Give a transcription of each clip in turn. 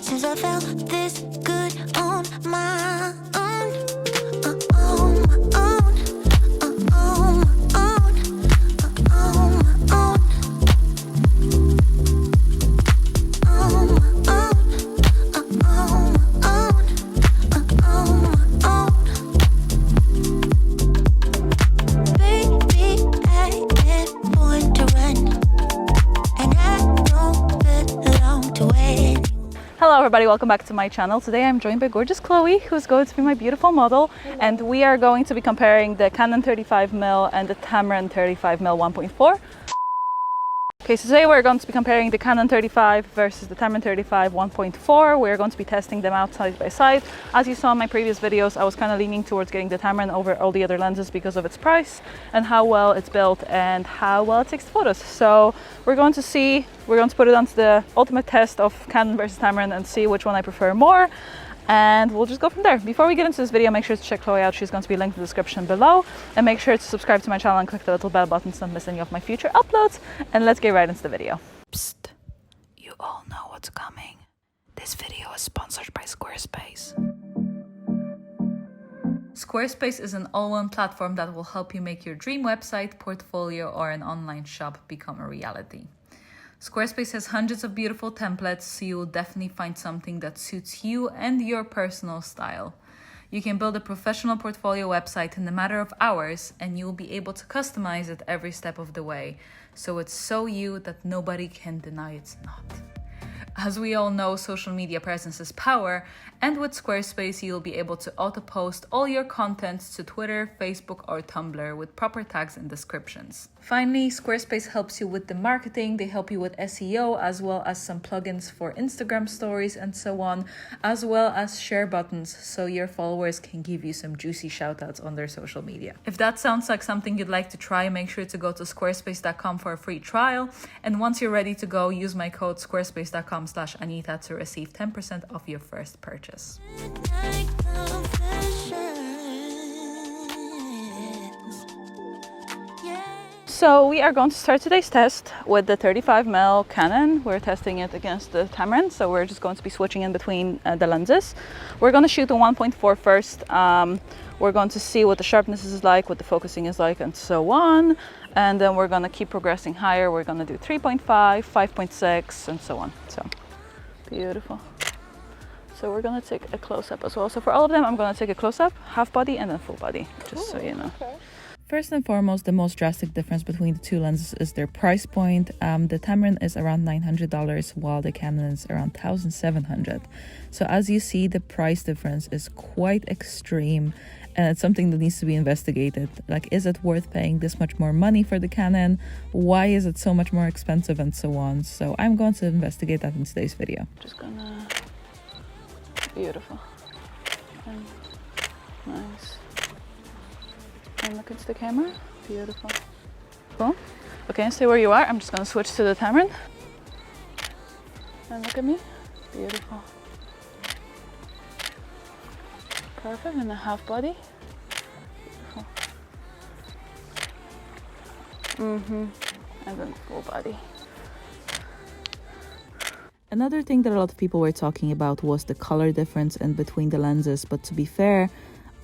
since I felt this good on my own. On my own. On my own. On my own. On my own. On my own. Baby, I am born to run, and I don't belong to anyone. Hello everybody, welcome back to my channel. Today I'm joined by gorgeous Chloe, who's going to be my beautiful model. Hello. And we are going to be comparing the Canon 35mm and the Tamron 35mm 1.4. Okay, so today we're going to be comparing the Canon 35 versus the Tamron 35 1.4. We're going to be testing them out side by side. As you saw in my previous videos, I was kind of leaning towards getting the Tamron over all the other lenses because of its price and how well it's built and how well it takes the photos. So we're going to put it onto the ultimate test of Canon versus Tamron and see which one I prefer more. And we'll just go from there. Before we get into this video, make sure to check Chloe out. She's going to be linked in the description below. And make sure to subscribe to my channel and click the little bell button so you don't miss any of my future uploads. And let's get right into the video. Psst, you all know what's coming. This video is sponsored by Squarespace. Squarespace is an all-in platform that will help you make your dream website, portfolio, or an online shop become a reality. Squarespace has hundreds of beautiful templates, so you will definitely find something that suits you and your personal style. You can build a professional portfolio website in a matter of hours, and you will be able to customize it every step of the way, so it's so you that nobody can deny it's not. As we all know, social media presence is power, and with Squarespace, you'll be able to auto-post all your content to Twitter, Facebook, or Tumblr with proper tags and descriptions. Finally, Squarespace helps you with the marketing. They help you with SEO, as well as some plugins for Instagram stories and so on, as well as share buttons, so your followers can give you some juicy shoutouts on their social media. If that sounds like something you'd like to try, make sure to go to squarespace.com for a free trial. And once you're ready to go, use my code squarespace.com/Anita to receive 10% off your first purchase. Midnight confessions. Yeah. So we are going to start today's test with the 35mm Canon. We're testing it against the Tamron, so we're just going to be switching in between the lenses. We're going to shoot the 1.4 first. We're going to see what the sharpness is like, what the focusing is like, and so on. And then we're going to keep progressing higher. We're going to do 3.5, 5.6, and so on. So beautiful. So we're going to take a close-up as well. So for all of them, I'm going to take a close-up, half body, and then full body, just so you know. Okay. First and foremost, the most drastic difference between the two lenses is their price point. The Tamron is around $900, while the Canon is around $1,700. So as you see, the price difference is quite extreme, and it's something that needs to be investigated. Like, is it worth paying this much more money for the Canon? Why is it so much more expensive, and so on? So I'm going to investigate that in today's video. Just gonna... Beautiful. And nice. And look into the camera. Beautiful. Cool. Okay, stay where you are. I'm just gonna switch to the Tamron. And look at me. Beautiful. Perfect. And a half body. Beautiful. And then full body. Another thing that a lot of people were talking about was the color difference in between the lenses, but to be fair,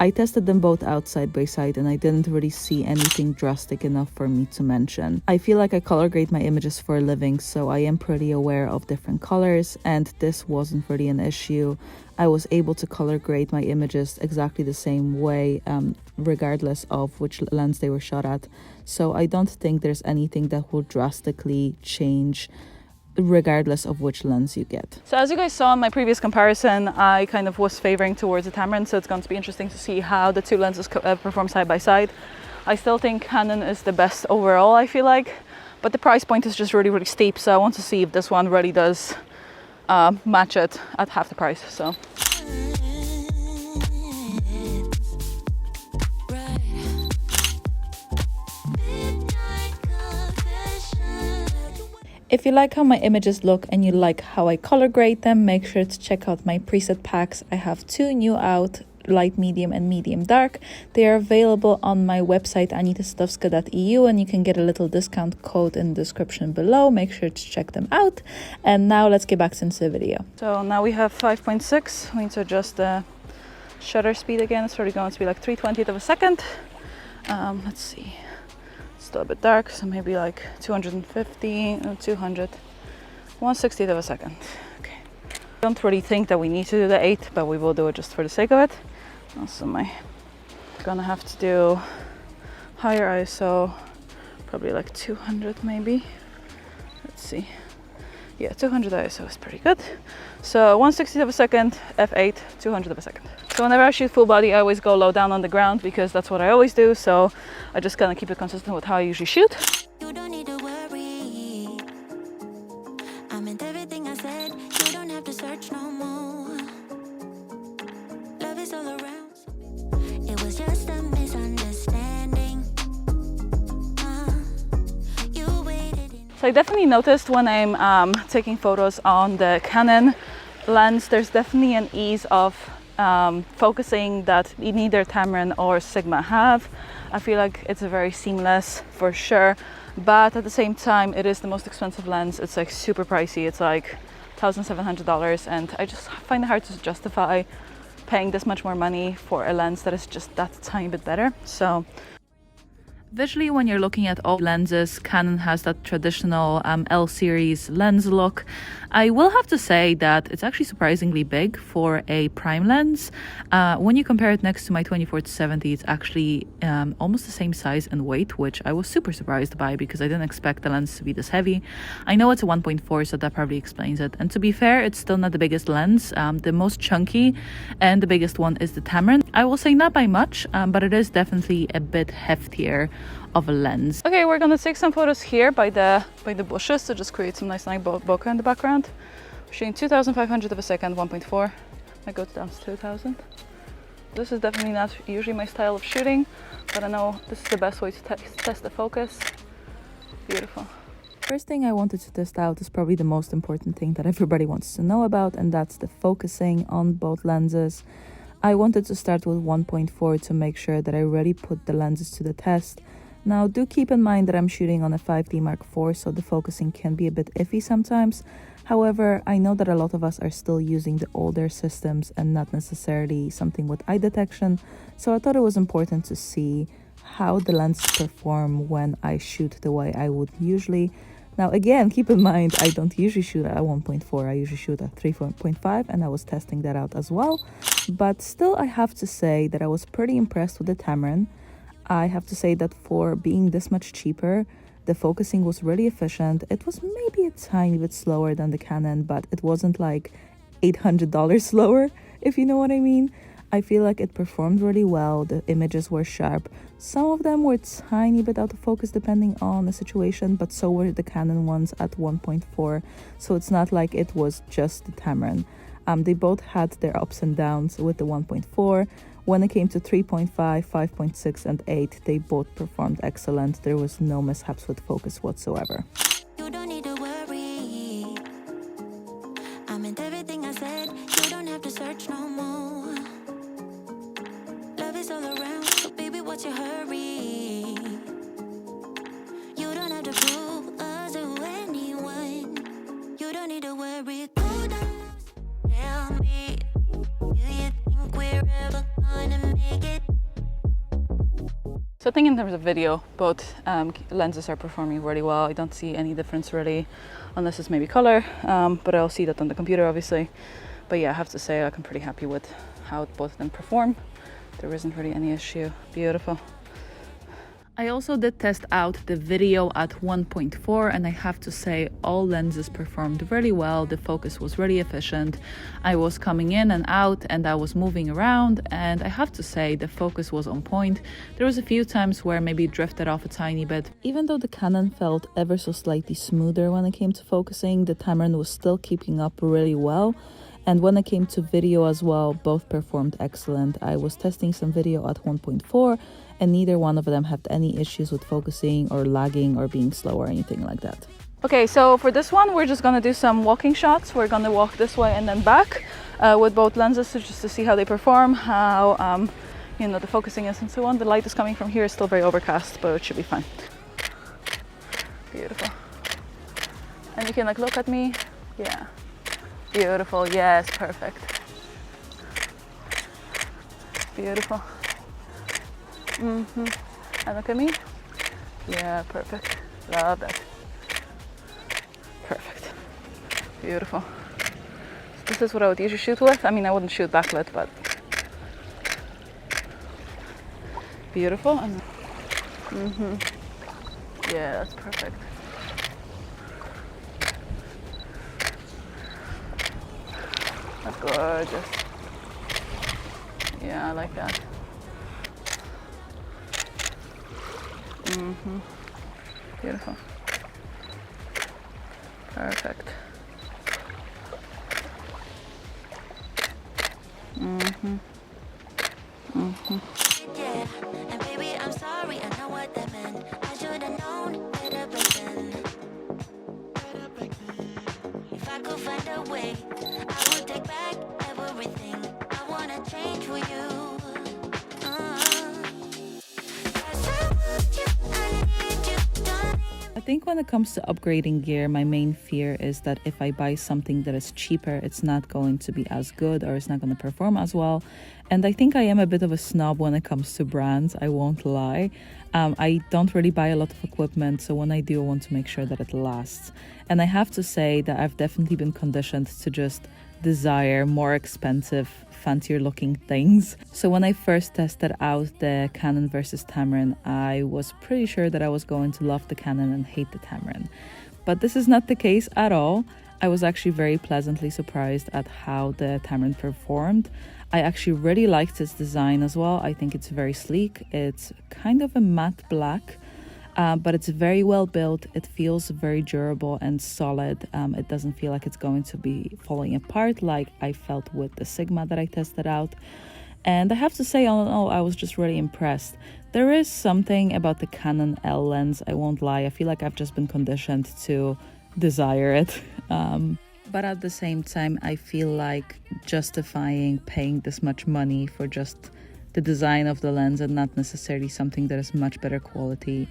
I tested them both out side by side and I didn't really see anything drastic enough for me to mention. I feel like I color grade my images for a living, so I am pretty aware of different colors, and this wasn't really an issue. I was able to color grade my images exactly the same way, regardless of which lens they were shot at. So I don't think there's anything that will drastically change regardless of which lens you get. So as you guys saw in my previous comparison, I kind of was favoring towards the Tamron, so it's going to be interesting to see how the two lenses perform side by side. I still think Canon is the best overall, I feel like, but the price point is just really, really steep, so I want to see if this one really does match it at half the price. So if you like how my images look and you like how I color grade them, make sure to check out my preset packs. I have 2 new out light medium and medium dark. They are available on my website anitasatowska.eu, and you can get a little discount code in the description below. Make sure to check them out. And now let's get back into the video. So now we have 5.6. We need to adjust the shutter speed again. It's probably going to be like 3/20th of a second. Let's see, it's still a bit dark, so maybe like 250, 200, 1/60th of a second. Okay, don't really think that we need to do the 8, but we will do it just for the sake of it. Also, gonna have to do higher ISO, probably like 200 maybe. Let's see. Yeah, 200 ISO is pretty good. So 1/60th of a second, f8, 200th of a second. So whenever I shoot full body, I always go low down on the ground because that's what I always do. So I just gonna keep it consistent with how I usually shoot. You don't need to worry. I meant everything I said. You don't have to search no more. Love is all around. It was just a misunderstanding. You waited. So I definitely noticed when I'm taking photos on the Canon lens, there's definitely an ease of focusing that neither Tamron or Sigma have. I feel like it's a very seamless for sure, but at the same time it is the most expensive lens. It's like super pricey. It's like $1,700, and I just find it hard to justify paying this much more money for a lens that is just that tiny bit better. So visually, when you're looking at all lenses, Canon has that traditional L series lens look. I will have to say that it's actually surprisingly big for a prime lens. When you compare it next to my 24-70, it's actually almost the same size and weight, which I was super surprised by because I didn't expect the lens to be this heavy. I know it's a 1.4, so that probably explains it. And to be fair, it's still not the biggest lens. The most chunky and the biggest one is the Tamron. I will say not by much, but it is definitely a bit heftier of a lens. Okay, we're gonna take some photos here by the bushes to just create some nice bokeh in the background. We're shooting 2,500 of a second, 1.4. I go down to 2,000. This is definitely not usually my style of shooting, but I know this is the best way to test the focus. Beautiful. First thing I wanted to test out is probably the most important thing that everybody wants to know about, and that's the focusing on both lenses. I wanted to start with 1.4 to make sure that I really put the lenses to the test. Now, do keep in mind that I'm shooting on a 5D Mark IV, so the focusing can be a bit iffy sometimes. However, I know that a lot of us are still using the older systems and not necessarily something with eye detection, so I thought it was important to see how the lenses perform when I shoot the way I would usually. Now, again, keep in mind, I don't usually shoot at 1.4, I usually shoot at 3.5, and I was testing that out as well. But still, I have to say that I was pretty impressed with the Tamron. I have to say that for being this much cheaper, the focusing was really efficient. It was maybe a tiny bit slower than the Canon, but it wasn't like $800 slower, if you know what I mean. I feel like it performed really well. The images were sharp. Some of them were tiny bit out of focus depending on the situation, but so were the Canon ones at 1.4. So it's not like it was just the Tamron. They both had their ups and downs with the 1.4. When it came to 3.5, 5.6 and 8, they both performed excellent. There was no mishaps with focus whatsoever. You don't need to worry. I meant everything I said. You don't have to search no more. Love is all around, so baby, what's your hurry? You don't have to prove us to anyone. You don't need to worry. Cool down, tell me, do you think we're ever gonna make it? So I think in terms of video, both lenses are performing really well. I don't see any difference really, unless it's maybe color, but I'll see that on the computer obviously. But yeah, I have to say like, I'm pretty happy with how both of them perform. There isn't really any issue. Beautiful. I also did test out the video at 1.4, and I have to say all lenses performed really well. The focus was really efficient. I was coming in and out and I was moving around, and I have to say the focus was on point. There was a few times where maybe it drifted off a tiny bit. Even though the Canon felt ever so slightly smoother when it came to focusing, the Tamron was still keeping up really well. And when it came to video as well, both performed excellent. I was testing some video at 1.4 and neither one of them had any issues with focusing or lagging or being slow or anything like that. Okay, so for this one, we're just gonna do some walking shots. We're gonna walk this way and then back. with both lenses, so just to see how they perform, how you know, the focusing is and so on. The light is coming from here, it's still very overcast, but it should be fine. Beautiful. And you can like look at me. Yeah. Beautiful. Yes, perfect. Beautiful. And look at me. Yeah, perfect. Love that. Perfect. Beautiful. So this is what I would usually shoot with. I mean, I wouldn't shoot backlit, but beautiful. And yeah, that's perfect. That's gorgeous. Yeah, I like that. Beautiful. Perfect. Yeah, and baby, I'm sorry, I know what that meant. I should have known better back then. If I could find a way, I would take back everything. I wanna change for you. 'Cause I want you, I need you, don't leave. I think when it comes to upgrading gear, my main fear is that if I buy something that is cheaper, it's not going to be as good or it's not going to perform as well. And I think I am a bit of a snob when it comes to brands, I won't lie. I don't really buy a lot of equipment, so when I do, I want to make sure that it lasts. And I have to say that I've definitely been conditioned to just desire more expensive, fancier looking things. So when I first tested out the Canon versus Tamron, I was pretty sure that I was going to love the Canon and hate the Tamron. But this is not the case at all. I was actually very pleasantly surprised at how the Tamron performed. I actually really liked its design as well. I think it's very sleek. It's kind of a matte black, but it's very well built. It feels very durable and solid. It doesn't feel like it's going to be falling apart like I felt with the Sigma that I tested out. And I have to say, all in all, I was just really impressed. There is something about the Canon L lens, I won't lie. I feel like I've just been conditioned to desire it. But at the same time, I feel like justifying paying this much money for just the design of the lens and not necessarily something that is much better quality,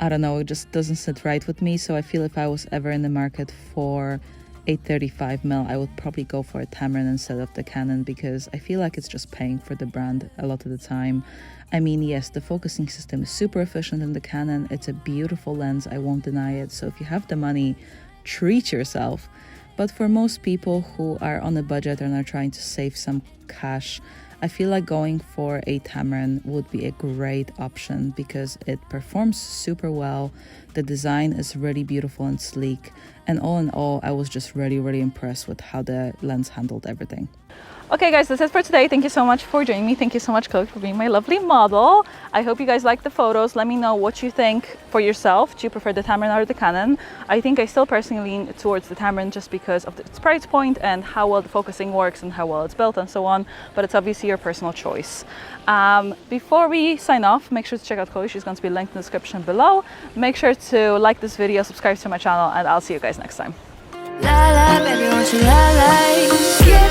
I don't know, it just doesn't sit right with me. So I feel if I was ever in the market for a 35mm, I would probably go for a Tamron instead of the Canon, because I feel like it's just paying for the brand a lot of the time. I mean, yes, the focusing system is super efficient in the Canon. It's a beautiful lens, I won't deny it. So if you have the money, treat yourself. But for most people who are on a budget and are trying to save some cash, I feel like going for a Tamron would be a great option because it performs super well. The design is really beautiful and sleek. And all in all, I was just really, really impressed with how the lens handled everything. Okay guys, that's it for today. Thank you so much for joining me. Thank you so much, Chloe, for being my lovely model. I hope you guys like the photos. Let me know what you think for yourself. Do you prefer the Tamron or the Canon? I think I still personally lean towards the Tamron just because of its price point and how well the focusing works and how well it's built and so on. But it's obviously your personal choice. Before we sign off, make sure to check out Chloe. She's going to be linked in the description below. Make sure to like this video, subscribe to my channel, and I'll see you guys next time. La la, baby, won't you la la? Yeah.